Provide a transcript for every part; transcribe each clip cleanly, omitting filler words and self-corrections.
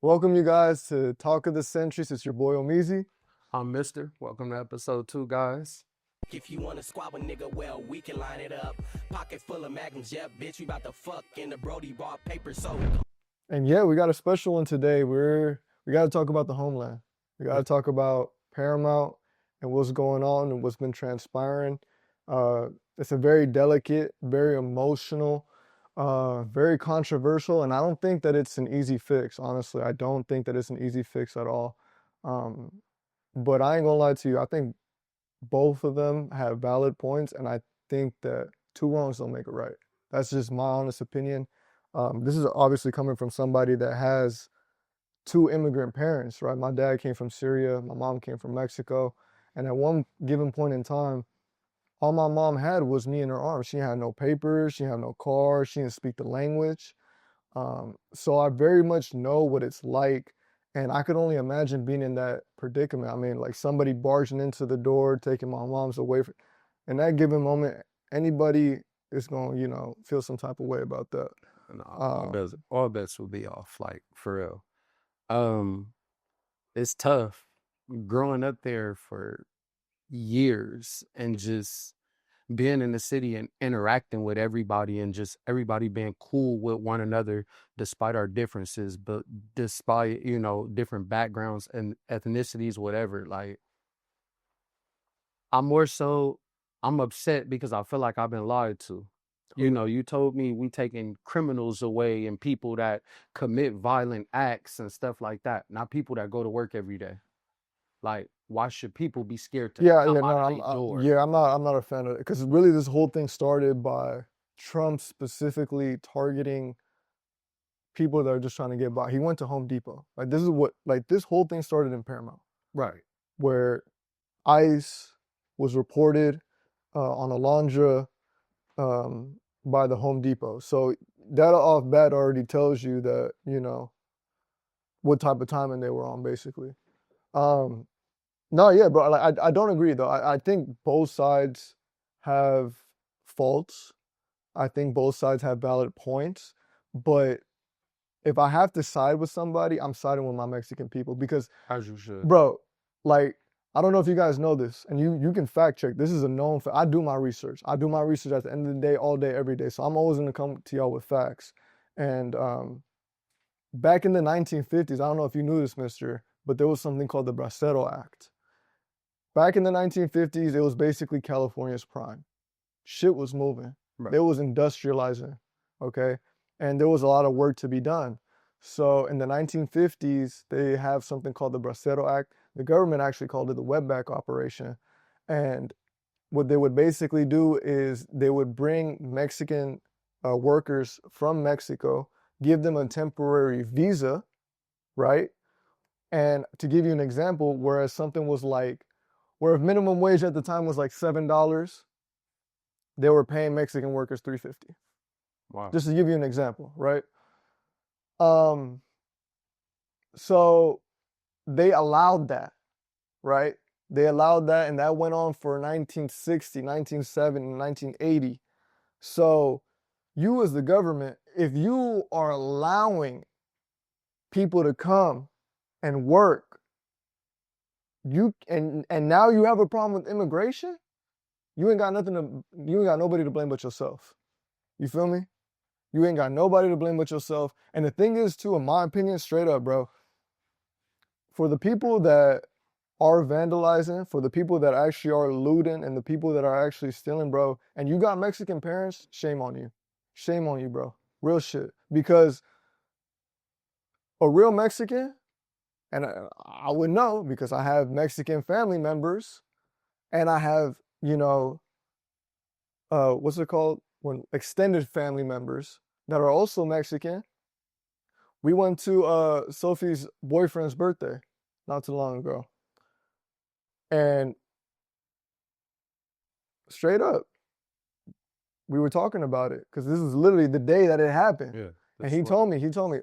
Welcome, you guys, to Talk of the Centuries. It's your boy Omizi. I'm Mister. Welcome to episode 2, guys. If you wanna squab a nigga, well, we can line it up. Pocket full of magnums, yep, bitch, we bout to fuck in the Brody bought paper, so. And yeah, we got a special one today. We got to talk about the homeland. We got to talk about Paramount and what's going on and what's been transpiring. It's a very delicate, very emotional, very controversial, and I don't think that it's an easy fix. Honestly, I don't think that it's an easy fix at all. Um, but I ain't gonna lie to you. I think both of them have valid points, and I think that two wrongs don't make it right. That's just my honest opinion. This is obviously coming from somebody that has two immigrant parents, right? My dad came from Syria, my mom came from Mexico, and at one given point in time, all my mom had was me in her arms. She had no papers, she had no car, she didn't speak the language. So I very much know what it's like, and I could only imagine being in that predicament. I mean, like somebody barging into the door, taking my mom's away from. In that given moment, anybody is going to, feel some type of way about that. No, Um, all bets will be off, like, for real. It's tough growing up there for years and just being in the city and interacting with everybody and just everybody being cool with one another despite our differences, but despite, different backgrounds and ethnicities, whatever. Like, I'm more so, I'm upset because I feel like I've been lied to. You told me we taking criminals away and people that commit violent acts and stuff like that, not people that go to work every day. Like, why should people be scared to yeah, come yeah, no, out of their door? I'm not a fan of it because really this whole thing started by Trump specifically targeting people that are just trying to get by. He went to Home Depot. Like this whole thing started in Paramount, Right. where ICE was reported on Alondra by the Home Depot. So that off bat already tells you that, what type of timing they were on, basically. Um, no, yeah, but like, I don't agree, though. I think both sides have faults. I think both sides have valid points. But if I have to side with somebody, I'm siding with my Mexican people because, As you should. bro, like, I don't know if you guys know this, and you can fact check. This is a known fact. I do my research. I do my research at the end of the day, all day, every day. So I'm always gonna come to y'all with facts. And back in the 1950s, I don't know if you knew this, mister, but there was something called the Bracero Act. Back in the 1950s, it was basically California's prime. Shit was moving. Right. It was industrializing, okay? And there was a lot of work to be done. So in the 1950s, they have something called the Bracero Act. The government actually called it the Wetback Operation. And what they would basically do is they would bring Mexican workers from Mexico, give them a temporary visa, right? And to give you an example, whereas something was like, where if minimum wage at the time was like $7, they were paying Mexican workers $3.50. Wow. Just to give you an example, right? Um, so they allowed that, right? They allowed that, and that went on for 1960, 1970, 1980. So you as the government, if you are allowing people to come and work, and now you have a problem with immigration, you ain't got nobody to blame but yourself. You feel me? You ain't got nobody to blame but yourself. And the thing is, too, in my opinion, straight up, bro, for the people that are vandalizing, for the people that actually are looting, and the people that are actually stealing, bro, and you got Mexican parents, shame on you. Shame on you, bro. Real shit. Because a real Mexican, and I would know because I have Mexican family members, and I have, what's it called? When extended family members that are also Mexican. We went to Sophie's boyfriend's birthday not too long ago. And straight up, we were talking about it because this is literally the day that it happened. Yeah. And he told me,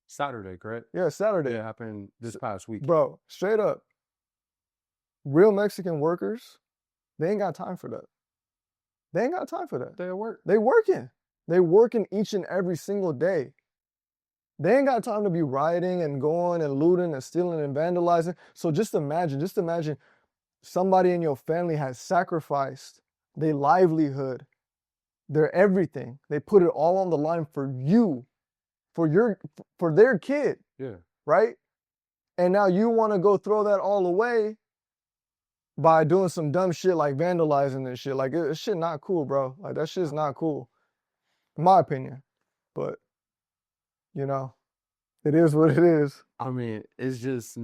Saturday, correct? yeah, Saturday. Yeah, it happened this past week. Bro, straight up, real Mexican workers, they ain't got time for that. They ain't got time for that. They at work. They working. They working each and every single day. They ain't got time to be rioting and going and looting and stealing and vandalizing. So just imagine somebody in your family has sacrificed their livelihood, their everything. They put it all on the line for you, for their kid, Yeah. right? And now you want to go throw that all away by doing some dumb shit like vandalizing and shit. Like, it's shit not cool, bro. Like, that shit's not cool, in my opinion. But, you know, it is what it is. I mean, it's just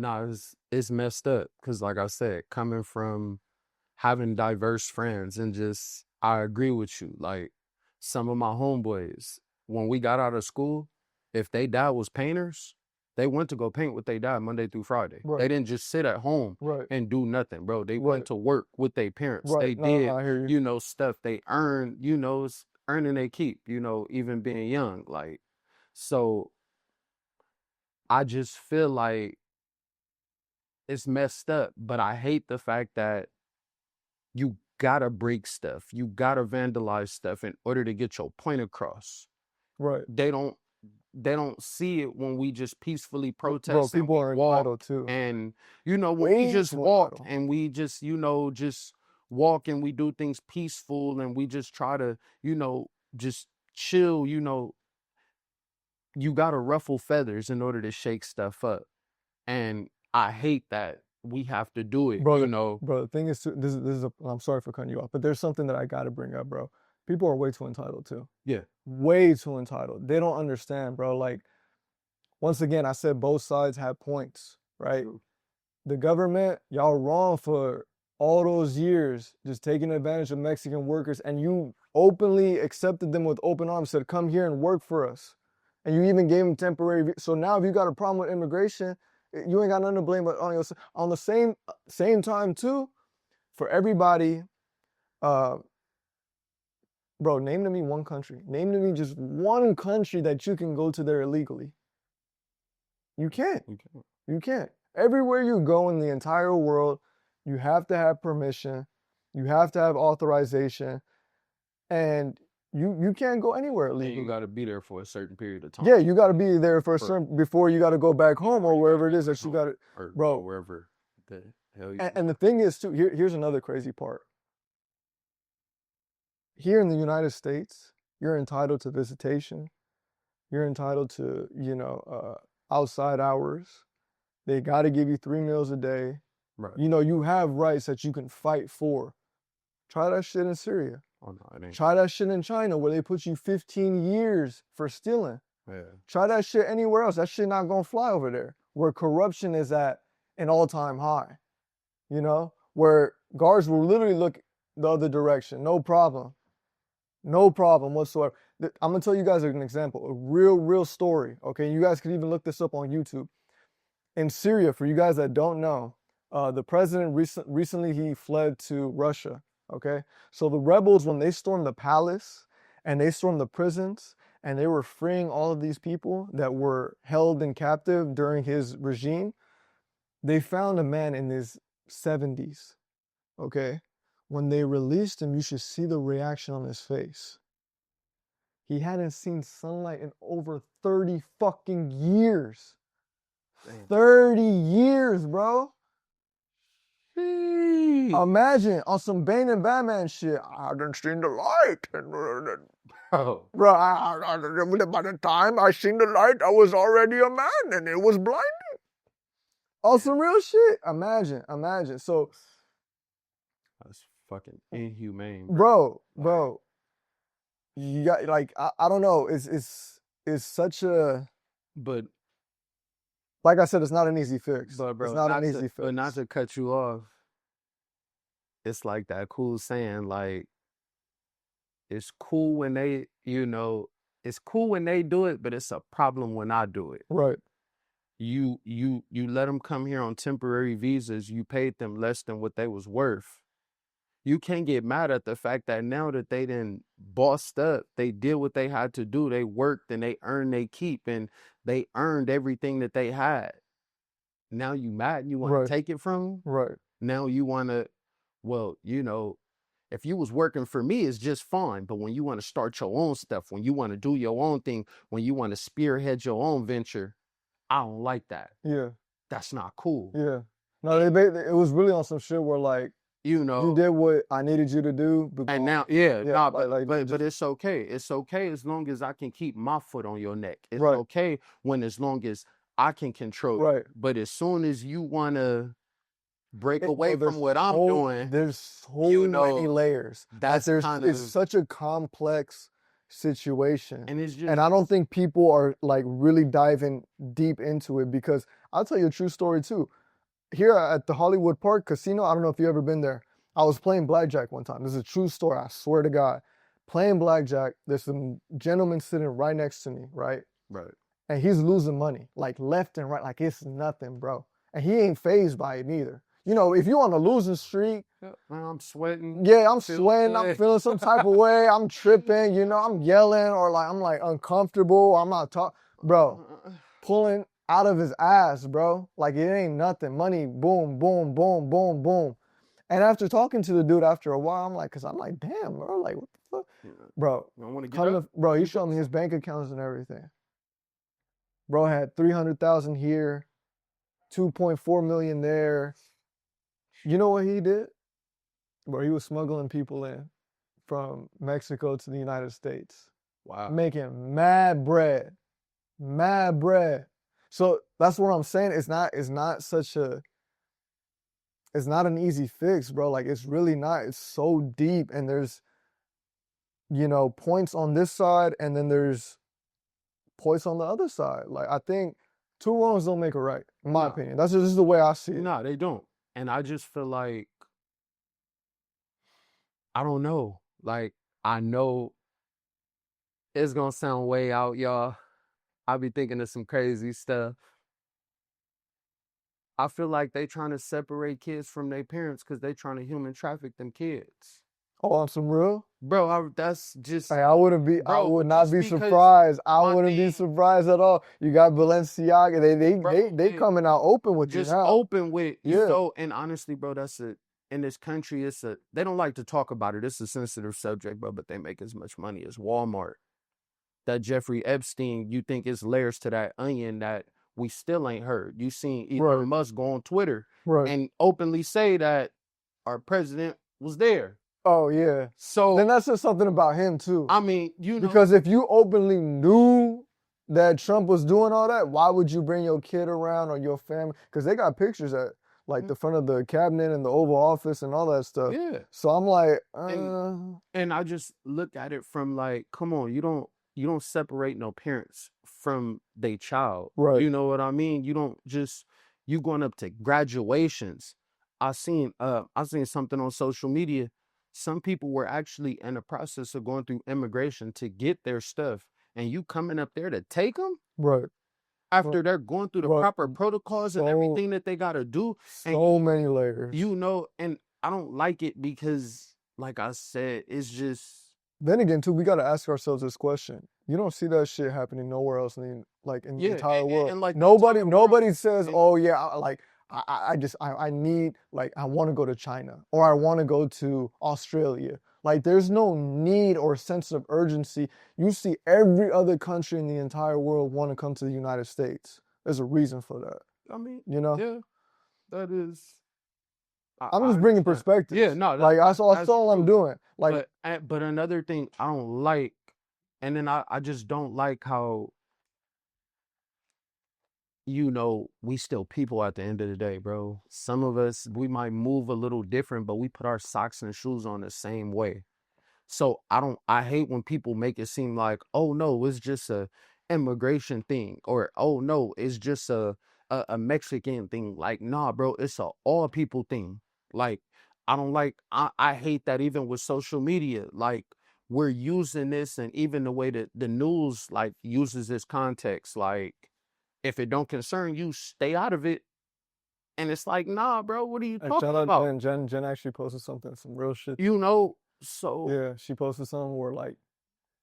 it's messed up because, like I said, coming from having diverse friends and just I agree with you. Like some of my homeboys, when we got out of school, if they dad was painters, they went to go paint with their dad Monday through Friday. Right. They didn't just sit at home Right. and do nothing, bro. They went Right. to work with their parents. Right. They No, did, I hear you. you know, stuff they earned, you know, it's earning they keep, you know, even being young. Like, so I just feel like it's messed up, but I hate the fact that you gotta break stuff. You gotta vandalize stuff in order to get your point across. Right. They don't see it when we just peacefully protest. Bro, people and are we walk, entitled too. and you know, when we Way just too walk entitled. and we just, you know, just walk and we do things peaceful and we just try to, you know, just chill, you know, you gotta ruffle feathers in order to shake stuff up. And I hate that we have to do it, Bro, you know. Bro, the thing is, I'm sorry for cutting you off, but there's something that I got to bring up, bro. People are way too entitled too. Yeah. Way too entitled. They don't understand, bro. Like, once again, I said both sides have points, right? True. The government, y'all wrong for all those years just taking advantage of Mexican workers, and you openly accepted them with open arms, said, come here and work for us. And you even gave them temporary. So now if you got a problem with immigration, you ain't got nothing to blame but on yourself. On the same time too, for everybody, bro, name to me one country. Name to me just one country that you can go to there illegally. You can't. You can't. Everywhere you go in the entire world, you have to have permission. You have to have authorization. And you can't go anywhere And illegally. you got to be there for a certain period of time. Yeah, you got to be there for a certain, before you got to go back home or wherever it is that you got to, bro. Wherever the hell you. And the thing is too, here's another crazy part. Here in the United States, you're entitled to visitation. You're entitled to, you know, outside hours. They got to give you 3 meals a day. Right. You know, you have rights that you can fight for. Try that shit in Syria. Oh no, it ain't. Try that shit in China where they put you 15 years for stealing. Yeah. Try that shit anywhere else. That shit not gonna fly over there. Where corruption is at an all-time high. You know? Where guards will literally look the other direction. No problem. No problem whatsoever. I'm gonna tell you guys an example. A real story. Okay, you guys could even look this up on YouTube. In Syria, for you guys that don't know, the president recently he fled to Russia. Okay, so the rebels, when they stormed the palace and they stormed the prisons and they were freeing all of these people that were held in captive during his regime, they found a man in his 70s. Okay, when they released him, you should see the reaction on his face. He hadn't seen sunlight in over 30 fucking years. Damn. 30 years, bro. Hey. Imagine on some Bane and Batman shit. I done seen the light. Oh. Bro, by the time I seen the light, I was already a man and it was blinding. On some real shit. Imagine. So, That's fucking inhumane. bro, you got, like, I don't know. It's such a, But like I said, it's not an easy fix. bro, It's not an easy fix. But not to cut you off. It's like that cool saying, like, it's cool when they, you know, it's cool when they do it, but it's a problem when I do it. Right. You let them come here on temporary visas. You paid them less than what they was worth. You can't get mad at the fact that now that they done bossed up, they did what they had to do. They worked and they earned they keep and they earned everything that they had. Now you mad and you want Right. to take it from them? Right. Now you want to, well, you know, If you was working for me, it's just fine. But when you want to start your own stuff, when you want to do your own thing, when you want to spearhead your own venture, I don't like that. Yeah. That's not cool. Yeah. No, it was really on some shit where like You know, you did what I needed you to do, but and now, yeah, yeah, nah, like but just it's okay. It's okay as long as I can keep my foot on your neck. It's right, okay as long as I can control you. right. But as soon as you wanna break away from what I'm doing, there's so you many know, layers. Like that's there's kind it's of, such a complex situation. and it's And just, I don't think people are like really diving deep into it because I'll tell you a true story too. Here at the Hollywood Park Casino, I don't know if you've ever been there. I was playing blackjack one time. This is a true story, I swear to God. Playing blackjack, there's some gentleman sitting right next to me, right? right. And he's losing money, like left and right, like it's nothing, bro. And he ain't phased by it neither. You know, if you're on a losing streak, Yeah, man, I'm sweating. yeah, I'm Feel sweating, I'm good. feeling some type of way, I'm tripping, you know, I'm yelling or like I'm like uncomfortable, I'm not talking, bro, pulling out of his ass, bro. Like it ain't nothing. Money, boom, boom, boom, boom, boom. And after talking to the dude after a while, I'm like, cause I'm like, damn, bro, like what the fuck? Yeah, Bro, I want to get up. bro, he showed me his bank accounts and everything. Bro had 300,000 here, 2.4 million there. You know what he did? Bro, he was smuggling people in from Mexico to the United States, Wow. making mad bread, mad bread. So that's what I'm saying. It's not it's not an easy fix, bro. Like it's really not. It's so deep, and there's, you know, points on this side, and then there's points on the other side. Like I think two wrongs don't make a right, in my Nah. opinion. That's just the way I see it. No, they don't. And I just feel like, I don't know. Like, I know it's gonna sound way out, y'all. I be thinking of some crazy stuff. I feel like they trying to separate kids from their parents because they trying to human traffic them kids. Oh, on some real? Bro, that's just, Hey, I bro, would not just be because surprised. I my wouldn't be thing, surprised at all. You got Balenciaga. bro, They coming out open with you just now. open with, you Yeah. know, and honestly, bro, in this country, they don't like to talk about it. It's a sensitive subject, bro, but they make as much money as Walmart. That Jeffrey Epstein, you think it's layers to that onion that we still ain't heard. You seen Elon Right. Musk go on Twitter Right. and openly say that our president was there. Oh yeah. Then So, that says something about him too. I mean, you know, Because if you openly knew that Trump was doing all that, why would you bring your kid around or your family? Because they got pictures at like the front of the cabinet and the Oval Office and all that stuff. yeah. So I'm like, And I just look at it from like, come on, you don't separate no parents from their child. right. You know what I mean? You don't just, you going up to graduations. I seen something on social media. Some people were actually in the process of going through immigration to get their stuff, and you coming up there to take them Right. after they're going through the Right. proper protocols and So- everything that they gotta do. And So many layers. you know, and I don't like it because, like I said, it's just, Then again, too, we got to ask ourselves this question. You don't see that shit happening nowhere else in the Yeah, entire world. and like the nobody entire world, nobody says, and- "Oh yeah, I need like I want to go to China or I want to go to Australia." Like there's no need or sense of urgency. You see every other country in the entire world want to come to the United States. There's a reason for that, I mean, you know? yeah, that is. I'm just bringing understand. perspective. Yeah, no, like that's that's all I'm true. doing. Like But another thing I don't like, and then I just don't like how, you know, we still people at the end of the day, bro. Some of us, we might move a little different, but we put our socks and shoes on the same way. So I hate when people make it seem like, oh no, it's just a immigration thing, or oh no, it's just a Mexican thing. Like, nah, bro, it's a all people thing. Like, I hate that even with social media, like we're using this, and even the way that the news like uses this context, like if it don't concern you, stay out of it. And it's like, nah, bro, what are you talking about? and Jen actually posted some real shit. You know, so Yeah, she posted something where like,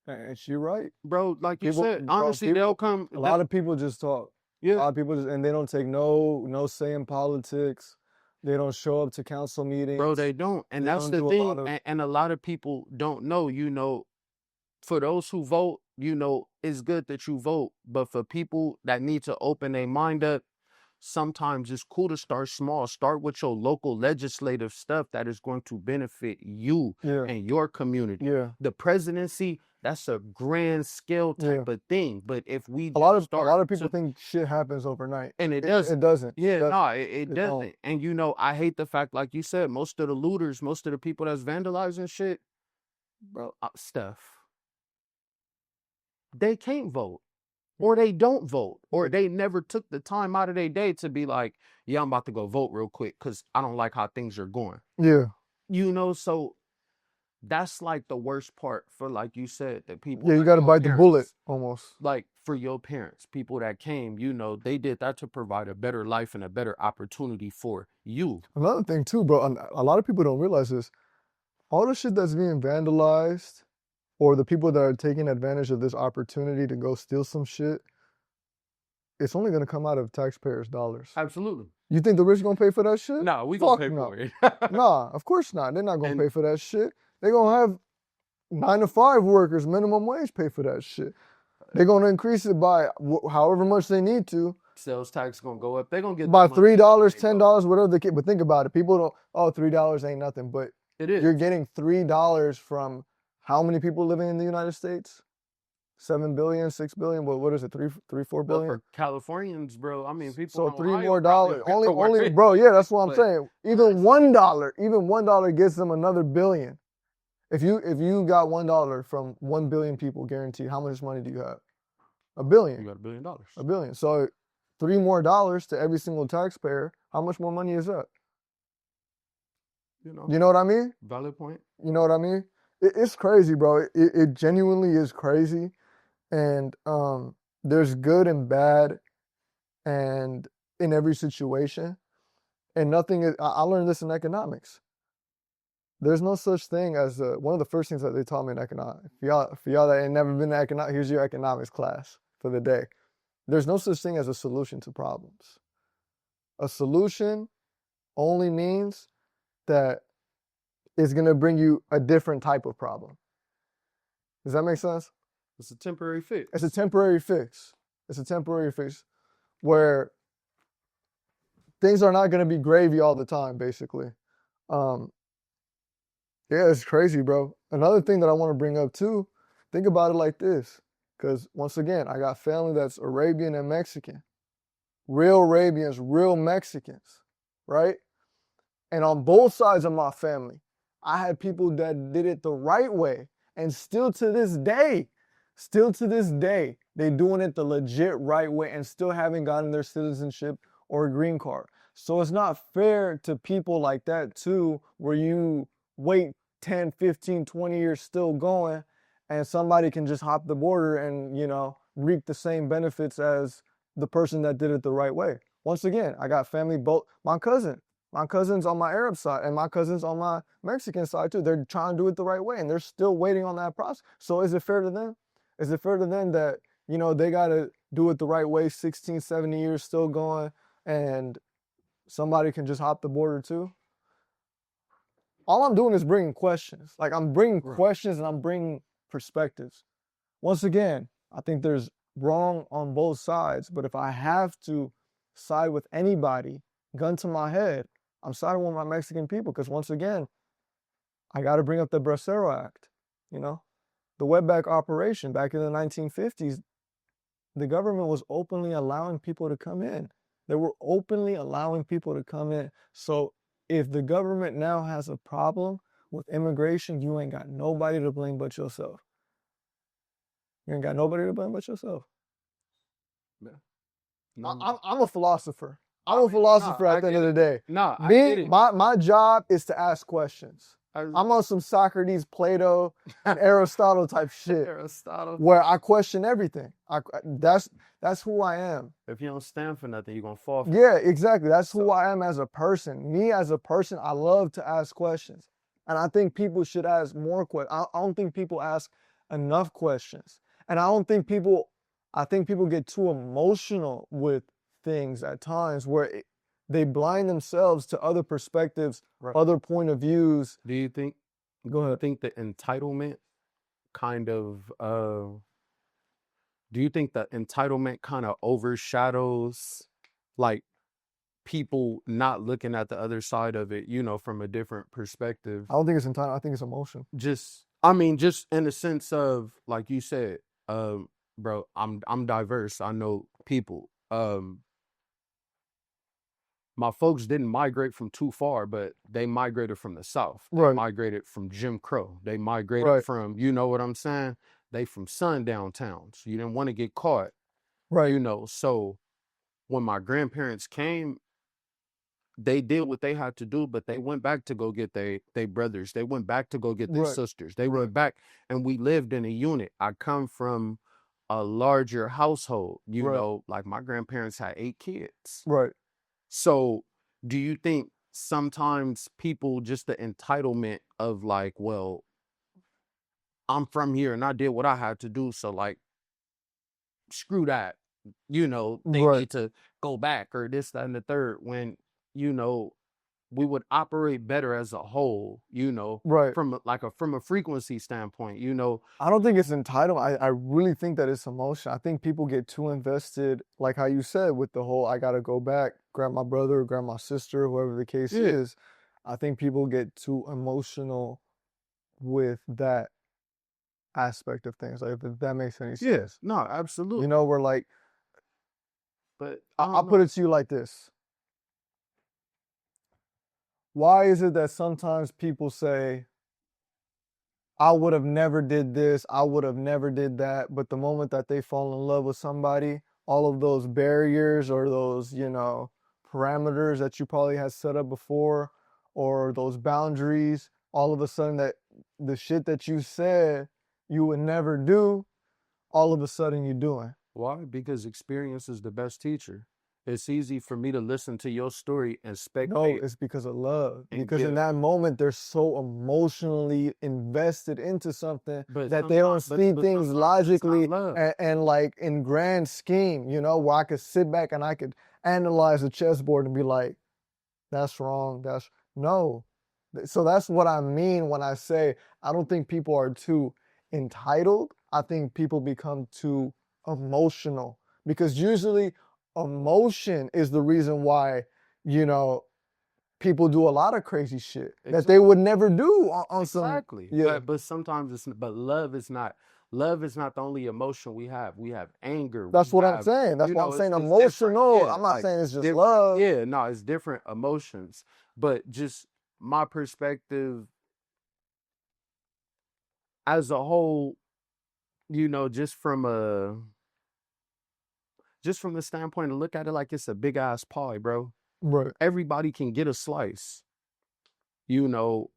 and she right. bro, like you People- said, bro, honestly, people- they'll come. A lot of people just talk. A Yeah, lot of people just, and they don't take no say in politics. They don't show up to council meetings. Bro, they don't. And They that's don't the do a thing. lot of. And a lot of people don't know, for those who vote, it's good that you vote. But for people that need to open their mind up, sometimes it's cool to start small. Start with your local legislative stuff that is going to benefit you Yeah. and your community. Yeah. The presidency, that's a grand scale type Yeah. of thing. But if we A lot of start people to, think shit happens overnight. and it doesn't. It doesn't. Yeah, It doesn't. no, it It doesn't. don't. And I hate the fact, like you said, most of the looters, most of the people that's vandalizing shit, bro, stuff. They can't vote, or they don't vote, or they never took the time out of their day to be like, yeah, I'm about to go vote real quick because I don't like how things are going. Yeah. So that's like the worst part for, like you said, the people. Yeah, you like got to your bite the bullet parents. almost. Like for your parents, people that came, they did that to provide a better life and a better opportunity for you. Another thing too, bro, a lot of people don't realize this. All the shit that's being vandalized, or the people that are taking advantage of this opportunity to go steal some shit, it's only going to come out of taxpayers' dollars. Absolutely. You think the rich going to pay for that shit? No, we gonna pay for it. Nah, of course not. They're not going to pay for that shit. They're going to have 9 to 5 workers, minimum wage, pay for that shit. They're going to increase it by however much they need to. Sales tax going to go up. They're going to get by $3, $10, whatever the kid. But think about it. People don't, $3 ain't nothing. But it is. You're getting $3 from how many people living in the United States? 7 billion, 6 billion. What is it? 4 billion? For Californians, bro. I mean, people. So $3 more. Only, bro. Yeah, that's what I'm saying. Even $1 gets them another billion. If you got $1 from 1 billion people guaranteed, how much money do you have? $1 billion. You got $1 billion. $1 billion. So $3 more to every single taxpayer. How much more money is that? You know what I mean? Valid point. You know what I mean? It's crazy, bro. It genuinely is crazy. And there's good and bad and in every situation. And nothing is, I learned this in economics. There's no such thing as one of the first things that they taught me in economics. For y'all that ain't never been to economics, here's your economics class for the day. There's no such thing as a solution to problems. A solution only means that it's going to bring you a different type of problem. Does that make sense? It's a temporary fix. It's a temporary fix. It's a temporary fix where things are not going to be gravy all the time, basically. Yeah, it's crazy, bro. Another thing that I want to bring up too, think about it like this. Because once again, I got family that's Arabian and Mexican. Real Arabians, real Mexicans, right? And on both sides of my family, I had people that did it the right way. And still to this day, they doing it the legit right way and still haven't gotten their citizenship or a green card. So it's not fair to people like that too, where you wait 10, 15, 20 years still going and somebody can just hop the border and, reap the same benefits as the person that did it the right way. Once again, I got family, both my cousins on my Arab side and my cousins on my Mexican side too. They're trying to do it the right way and they're still waiting on that process. So is it fair to them? Is it fair to them that, they got to do it the right way, 16, 70 years still going, and somebody can just hop the border too? All I'm doing is bringing questions. Like, I'm bringing questions and I'm bringing perspectives. Once again, I think there's wrong on both sides, but if I have to side with anybody, gun to my head, I'm siding with my Mexican people because, once again, I got to bring up the Bracero Act, the wetback operation back in the 1950s. The government was openly allowing people to come in. They were openly allowing people to come in. So if the government now has a problem with immigration, you ain't got nobody to blame but yourself. You ain't got nobody to blame but yourself. Yeah. I'm a philosopher. I'm a philosopher at the end of the day. My job is to ask questions. I'm on some Socrates, Plato, and Aristotle type shit. Where I question everything. That's who I am. If you don't stand for nothing, you're gonna fall for Yeah, exactly. That's who I am as a person. Me as a person, I love to ask questions. And I think people should ask more questions. I don't think people ask enough questions. And I think people get too emotional with things at times where they blind themselves to other perspectives, Right. other point of views. Do you think Go I ahead. think the entitlement kind of do you think that entitlement kind of overshadows like people not looking at the other side of it, you know, from a different perspective? I don't think it's entitled. I think it's emotion. Just I mean, just in the sense of like you said, bro, I'm diverse. I know people. My folks didn't migrate from too far, but they migrated from the South. They Right. migrated from Jim Crow. They migrated Right. from, you know what I'm saying? They from sundown towns. You didn't want to get caught, Right. you know. So when my grandparents came, they did what they had to do, but they went back to go get they brothers. They went back to go get their Right. sisters. They Right. went back and we lived in a unit. I come from a larger household, you Right. know, like my grandparents had 8 kids. Right. So do you think sometimes people just the entitlement of like, well, I'm from here and I did what I had to do, so like screw that, you know, they Right. need to go back or this, that, and the third when, you know, we would operate better as a whole, you know, Right. from a frequency standpoint, you know. I don't think it's entitled. I really think that it's emotion. I think people get too invested, like how you said, with the whole I gotta go back, grab my brother, grab my sister, whoever the case Yeah. is. I think people get too emotional with that aspect of things. Like if that makes any Yeah, sense. no, absolutely. You know, we're like, But I I'll don't put know. it to you like this. Why is it that sometimes people say, I would have never did this, I would have never did that, but the moment that they fall in love with somebody, all of those barriers or those, you know, parameters that you probably had set up before or those boundaries, all of a sudden that the shit that you said you would never do, all of a sudden you're doing. Why? Because experience is the best teacher. It's easy for me to listen to your story and No, spectate it's because of love. and Because in give. that moment, they're so emotionally invested into something But that they don't sometimes, see things sometimes it's not logically love. and like in grand scheme, you know, where I could sit back and I could analyze the chessboard and be like, that's wrong. That's no. So that's what I mean when I say I don't think people are too entitled. I think people become too emotional because usually emotion is the reason why, you know, people do a lot of crazy shit that they would never do on some. Exactly. Yeah, But sometimes but love is not the only emotion we have. We have anger. that's We what I'm have, saying. That's you why I'm know, saying it's different. emotional. Yeah, I'm not like saying it's just different. love. Yeah, no, it's different emotions. But just my perspective as a whole, you know, just from the standpoint to look at it like it's a big ass pie, bro. Right, Everybody can get a slice. You know,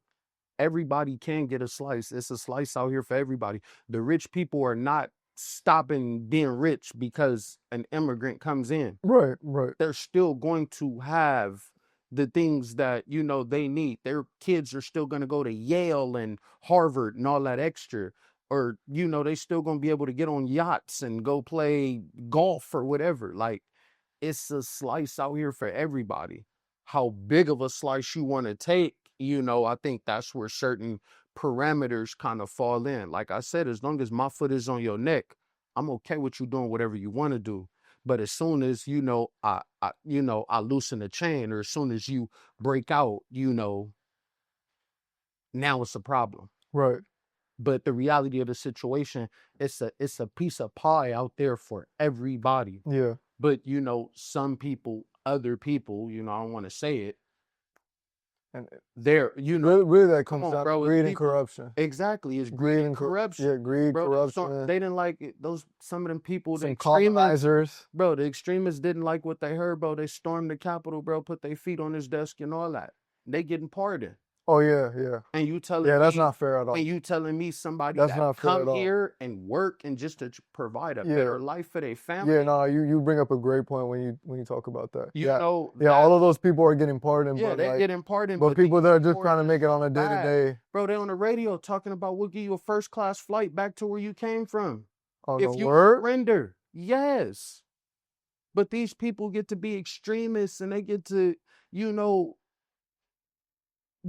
everybody can get a slice. It's a slice out here for everybody. The rich people are not stopping being rich because an immigrant comes in. right, right, They're still going to have the things that, you know, they need. Their kids are still going to go to Yale and Harvard and all that extra. Or, you know, they still going to be able to get on yachts and go play golf or whatever. Like, it's a slice out here for everybody. How big of a slice you want to take, you know, I think that's where certain parameters kind of fall in. Like I said, as long as my foot is on your neck, I'm okay with you doing whatever you want to do. But as soon as, you know, I loosen the chain, or as soon as you break out, you know, now it's a problem. right. But the reality of the situation, it's a piece of pie out there for everybody. Yeah. But, you know, some people, other people, you know, I don't want to say it, And they're, you know, really that come comes on, down to bro, it's greed and people. corruption. Exactly, it's Greed greed and and corruption. yeah, greed, Bro, corruption. they didn't like it. Some of them people, the Some extremists, colonizers. bro, the extremists didn't like what they heard, bro. They stormed the Capitol, bro, put their feet on his desk and all that. They getting pardoned. Oh yeah, yeah. And you telling Yeah, that's me, not fair at all. and you telling me somebody That's that not fair come at all. here and work and just to provide a Yeah. better life for their family. Yeah, no, you bring up a great point when you talk about that. You Yeah, know, yeah, all of those people are getting pardoned, yeah, but they like, getting pardoned, but people that are these just trying to pardons make it on a so day to bad. day. Bro, they on the radio talking about we'll give you a first class flight back to where you came from Oh if no, you word? surrender. Yes. But these people get to be extremists and they get to, you know,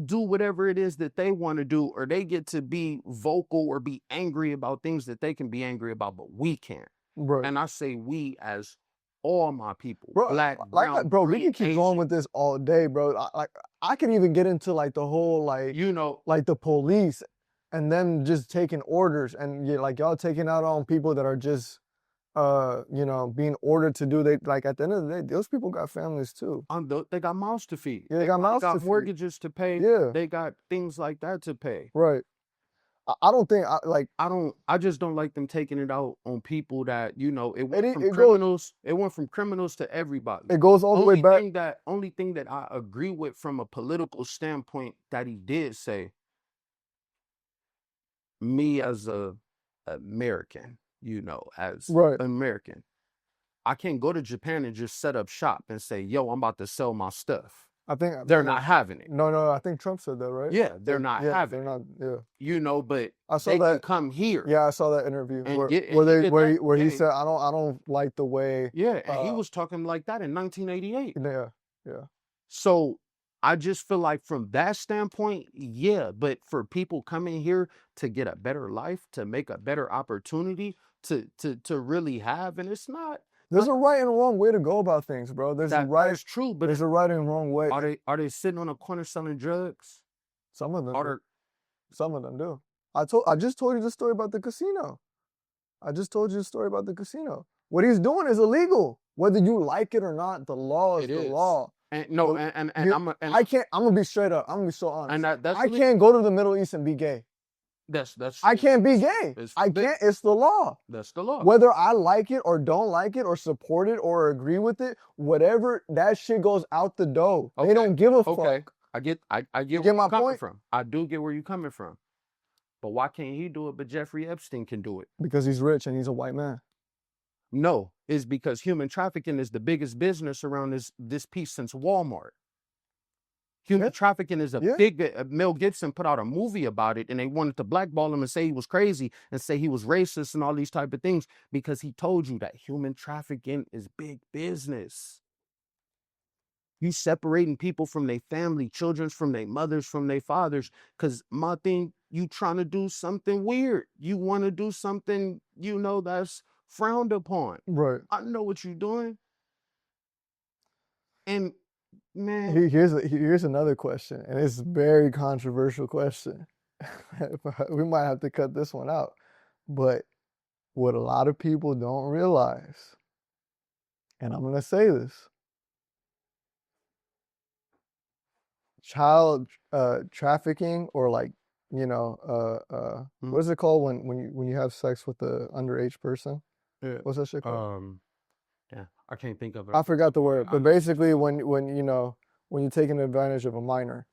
do whatever it is that they want to do, or they get to be vocal or be angry about things that they can be angry about, but we can't. Right. And I say we as all my people, Bro, black, like, brown, bro, we green, can keep going Asian, with this all day, bro. I can even get into like the whole you know, like the police and them just taking orders and like y'all taking out on people that are just being ordered to do they like at the end of the day, those people got families too. they got mouths to feed. Yeah, they got mouths to feed. Mortgages to pay. Yeah, They got things like that to pay. right. I don't think I just don't like them taking it out on people that, you know, it went it, from it criminals. It went from criminals to everybody. it goes all the way back. Only thing that I agree with from a political standpoint that he did say, me as a American, you know, as Right. an American, I can't go to Japan and just set up shop and say, yo, I'm about to sell my stuff. I think They're not having it. No, I think Trump said that, right? Yeah, they're not having they're not. Yeah, you know, but I saw they can that. come here. Yeah, I saw that interview And where get- where and you they get where that- he, where he yeah. said I don't like the way. Yeah, and he was talking like that in 1988. Yeah. So I just feel like from that standpoint, yeah, but for people coming here to get a better life, to make a better opportunity, to really have, and it's not. There's a right and a wrong way to go about things, bro. There's a right. That's true, but There's a right and wrong way. are they sitting on a corner selling drugs? Some of them. Are Some of them do. I just told you the story about the casino. I just told you the story about the casino. What he's doing is illegal, whether you like it or not. The law is the law. And no, But and I can't. I'm gonna be straight up. I'm gonna be so honest. and that's I can't go to the Middle East and be gay. That's I can't be gay. I can't. It's the law. That's the law. Whether I like it or don't like it or support it or agree with it, whatever, that shit goes out the door. Okay. They don't give a Okay. fuck. I get where get you're my coming point? from. I do get where you're coming from. But why can't he do it, but Jeffrey Epstein can do it? Because he's rich and he's a white man. No, it's because human trafficking is the biggest business around this piece since Walmart. Human trafficking is a big. Mel Gibson put out a movie about it, and they wanted to blackball him and say he was crazy and say he was racist and all these type of things because he told you that human trafficking is big business. You separating people from their family, children from their mothers, from their fathers. Because my thing, you trying to do something weird. You want to do something, you know, that's frowned upon. Right. I know what you're doing. And man, Here's another question, and it's a very controversial question. We might have to cut this one out. But what a lot of people don't realize, and I'm gonna say this, child trafficking or like, what is it called when you have sex with the underage person? yeah. What's that shit called? Yeah, I can't think of it. I forgot the word, but basically when you're taking advantage of a minor,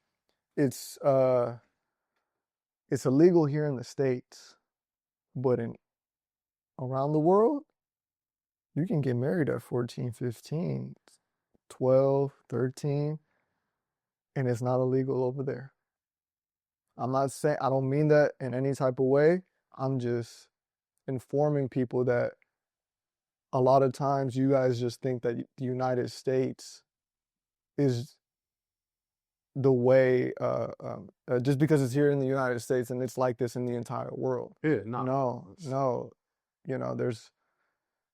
it's illegal here in the States, but around the world, you can get married at 14, 15, 12, 13, and it's not illegal over there. I'm not saying, I don't mean that in any type of way. I'm just informing people that a lot of times you guys just think that the United States is the way, just because it's here in the United States and it's like this in the entire world. Yeah, No,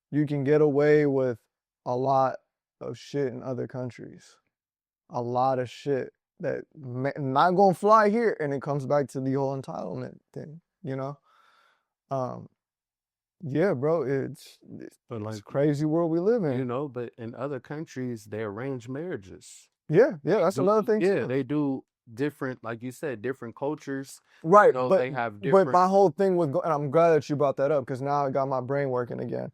you can get away with a lot of shit in other countries. A lot of shit that not gonna fly here, and it comes back to the whole entitlement thing, yeah, bro, it's like, crazy world we live in. You know, but in other countries, they arrange marriages. Yeah, that's another thing Yeah, too. they do different, like you said, different cultures. Right, You know, but they have different. but my whole thing with, and I'm glad that you brought that up because now I got my brain working again.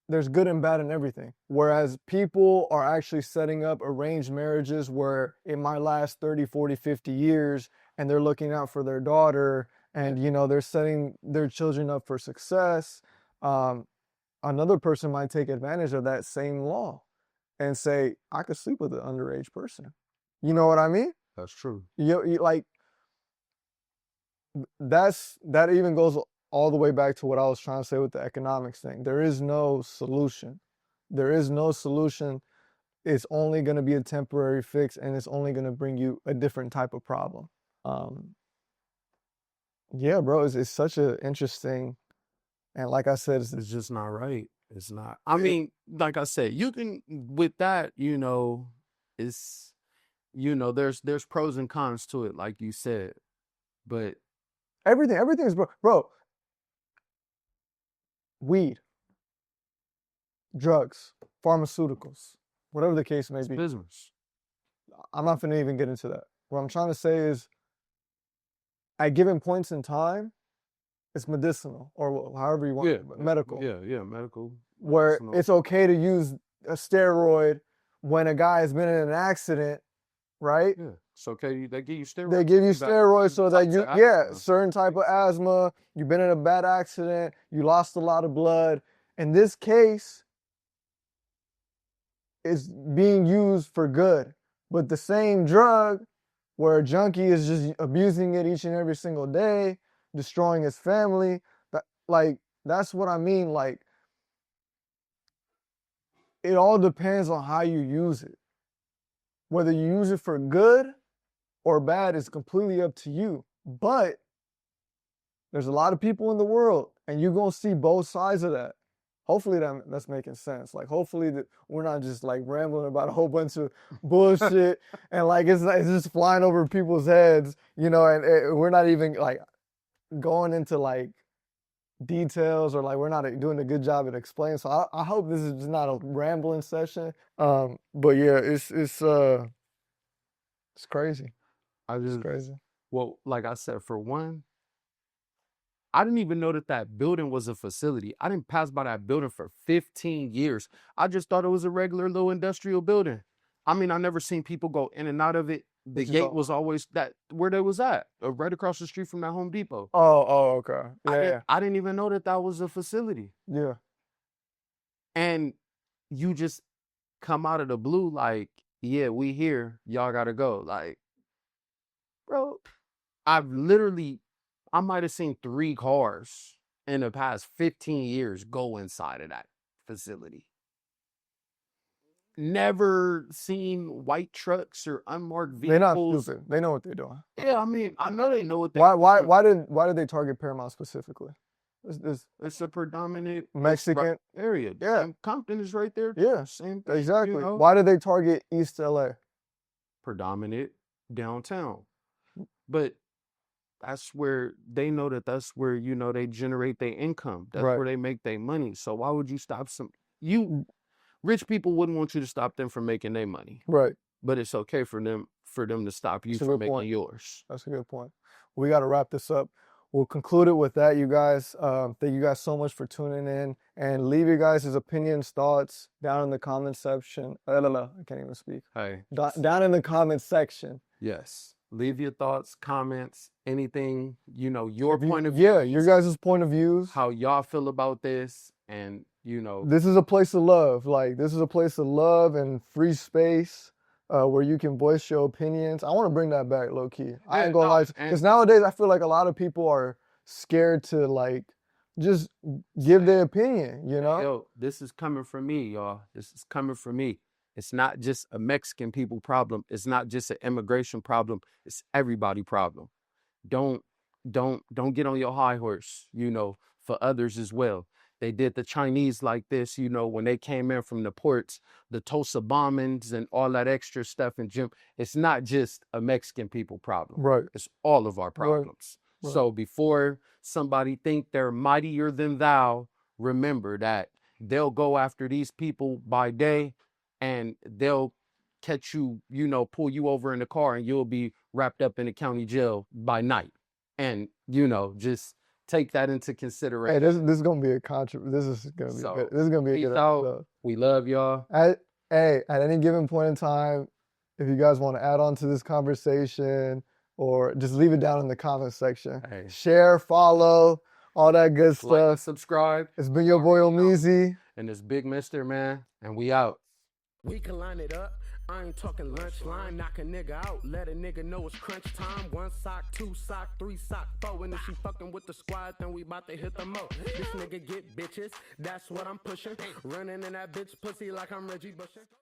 There's good and bad in everything. Whereas people are actually setting up arranged marriages where it might last 30, 40, 50 years and they're looking out for their daughter and, they're setting their children up for success. Another person might take advantage of that same law and say, I could sleep with an underage person. You know what I mean? That's true. That even goes all the way back to what I was trying to say with the economics thing. There is no solution. There is no solution. It's only going to be a temporary fix, and it's only going to bring you a different type of problem. Yeah, bro, it's such an interesting, and like I said, It's just not right. It's not. I mean, like I said, you can with that, it's there's pros and cons to it, like you said. But everything is bro. Weed, drugs, pharmaceuticals, whatever the case may it's be. business. I'm not gonna even get into that. What I'm trying to say is, at given points in time, it's medicinal, or however you want it, medical. Yeah, medical. Where medicinal. it's okay to use a steroid when a guy has been in an accident, right? Yeah, it's okay. They give you steroids. They give you steroids so that you, asthma. certain type of asthma, you've been in a bad accident, you lost a lot of blood. In this case, it's being used for good. But the same drug where a junkie is just abusing it each and every single day, destroying his family, that's what I mean. Like, it all depends on how you use it. Whether you use it for good or bad is completely up to you. But there's a lot of people in the world, and you're going to see both sides of that. Hopefully that's making sense. Like, hopefully that we're not just like rambling about a whole bunch of bullshit and like it's just flying over people's heads, and we're not even like going into like details, or like we're not doing a good job at explaining. So I hope this is just not a rambling session. But yeah, it's crazy. It's crazy. Well, like I said, for one, I didn't even know that building was a facility. I didn't pass by that building for 15 years. I just thought it was a regular little industrial building. I mean, I never seen people go in and out of it. The gate was always where they was at, right across the street from that Home Depot. Oh, okay. Yeah. I didn't even know that was a facility. Yeah. And you just come out of the blue like, yeah, we here. Y'all gotta go. Like, bro, I might have seen 3 cars in the past 15 years go inside of that facility. Never seen white trucks or unmarked vehicles. They're not stupid. They know what they're doing. Yeah, I mean, I know they know what they're doing. Why did they target Paramount specifically? It's a predominant Mexican area. Yeah. And Compton is right there. Yeah. Same thing. Exactly. Why did they target East LA? Predominant downtown. But that's where they know that's where, they generate their income. That's where they make their money. So why would you stop rich people wouldn't want you to stop them from making their money. Right. But it's okay for them to stop you from making yours. That's a good point. We got to wrap this up. We'll conclude it with that, you guys. Thank you guys so much for tuning in, and leave your guys' opinions, thoughts down in the comment section. I can't even speak. Hey. Down in the comment section. Yes. Leave your thoughts, comments, anything, your point of view. Yeah, your guys' point of views. How y'all feel about this, and, This is a place of love. Like, this is a place of love and free space where you can voice your opinions. I want to bring that back, low-key. I ain't gonna lie. Because nowadays, I feel like a lot of people are scared to, like, just give their opinion, Yo, this is coming from me, y'all. This is coming from me. It's not just a Mexican people problem. It's not just an immigration problem. It's everybody problem. Don't get on your high horse, for others as well. They did the Chinese like this, when they came in from the ports, the Tulsa bombings and all that extra stuff. And Jim, it's not just a Mexican people problem. Right. It's all of our problems. Right. So before somebody think they're mightier than thou, remember that they'll go after these people by day, and they'll catch you, pull you over in the car, and you'll be wrapped up in the county jail by night. And, just take that into consideration. Hey, this is gonna be a this is gonna be a good episode. We love y'all. At any given point in time, if you guys want to add on to this conversation, or just leave it down in the comment section. Hey. Share, follow, all that good stuff. Like, subscribe. It's been your boy Omizi. And this Big Mister, man. And we out. We can line it up. I ain't talking lunch line, knock a nigga out, let a nigga know it's crunch time. 1 sock, 2 sock, 3 sock, 4. And if she fucking with the squad, then we bout to hit them up. This nigga get bitches, that's what I'm pushing. Running in that bitch pussy like I'm Reggie Bush.